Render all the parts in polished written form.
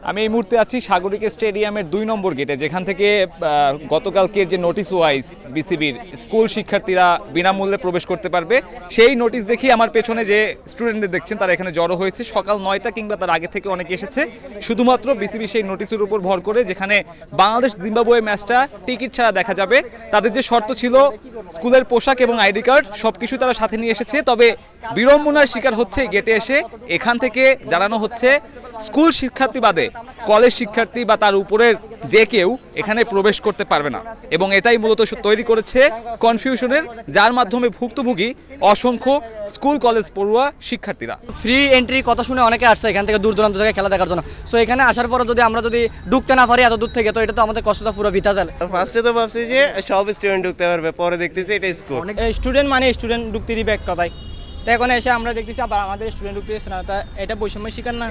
আমি এই মুহূর্তে আছি সাগরিকা স্টেডিয়ামের ২ নম্বর গেটে, যেখান থেকে গতকালকের যে নোটিশ ওয়াইজ বিসিবির স্কুল শিক্ষার্থীরা বিনামূল্যে প্রবেশ করতে পারবে, সেই নোটিশ দেখি আমার পেছনে যে স্টুডেন্টদের দেখছেন তারা এখানে জড়ো হয়েছে। সকাল ৯টা কিংবা তার আগে থেকে অনেকে এসেছে, শুধুমাত্র বিসিবি সেই নোটিশের উপর ভর করে, যেখানে বাংলাদেশ জিম্বাবুয়ে ম্যাচটা টিকিট ছাড়া দেখা যাবে। তাদের যে শর্ত ছিল স্কুলের পোশাক এবং আইডি কার্ড সবকিছু তারা সাথে নিয়ে এসেছে। তবে বিড়ম্বনার শিকার হচ্ছে গেটে এসে এখান থেকে জানানো হচ্ছে স্কুল শিক্ষার্থী বাদে কলেজ শিক্ষার্থী বা তার উপরের যে কেউ এখানে প্রবেশ করতে পারবে না, এবং এটাই মূলত তৈরি করেছে কনফিউশনের, যার মাধ্যমে ভুক্তভোগী অসংখ্য স্কুল কলেজ পড়ুয়া শিক্ষার্থীরা। ফ্রি এন্ট্রি কথা শুনে অনেকে আসছে এখান থেকে দূর দূরান্ত থেকে খেলা দেখার জন্য। সো এখানে আসার পরে যদি আমরা ঢুকতে না পারি এত দূর থেকে, তো এটা তো আমাদের কষ্টটা পুরো বৃথা যায়। ফার্স্টে তো ভাবছি যে সব স্টুডেন্ট ঢুকতে পারবে, পরে দেখতেছি এটা স্কুল স্টুডেন্ট মানে স্টুডেন্ট ঢুকতে দিবে এক কথায়। তো এখন এসে আমরা দেখতেছি আবার আমাদের স্টুডেন্ট ঢুকতে দিচ্ছে না, তা এটা বৈষম্যের শিকার না?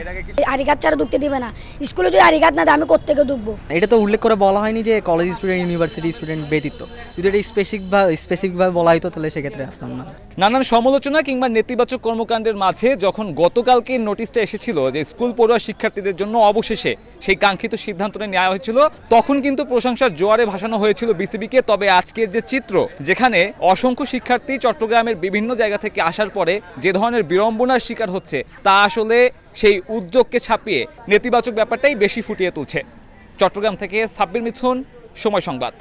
আইডি কার্ড ছাড়া ঢুকতে দিবে না, স্কুলে যদি আইডি কার্ড না দেয় আমি কোত্থেকে ঢুকবো? এটা তো উল্লেখ করে বলা হয়নি যে কলেজ স্টুডেন্ট ইউনিভার্সিটি স্টুডেন্ট ব্যতীত। যদি এটা স্পেসিফিকভাবে বলা হতো তাহলে সেক্ষেত্রে আসতাম না। নানান সমালোচনা কিংবা নেতিবাচক কর্মকাণ্ডের মাঝে যখন গতকালকে নোটিশটা এসেছিল যে স্কুল পড়ুয়া শিক্ষার্থীদের জন্য অবশেষে সেই কাঙ্ক্ষিত সিদ্ধান্তটা নেওয়া হয়েছিল, তখন কিন্তু প্রশংসার জোয়ারে ভাসানো হয়েছিল বিসিবিকে। তবে আজকের যে চিত্র, যেখানে অসংখ্য শিক্ষার্থী চট্টগ্রামের বিভিন্ন জায়গা থেকে আসার পরে যে ধরনের বিড়ম্বনার শিকার হচ্ছে, তা আসলে সেই উদ্যোগকে ছাপিয়ে নেতিবাচক ব্যাপারটাই বেশি ফুটিয়ে তুলছে। চট্টগ্রাম থেকে সাব্বির মিথুন, সময় সংবাদ।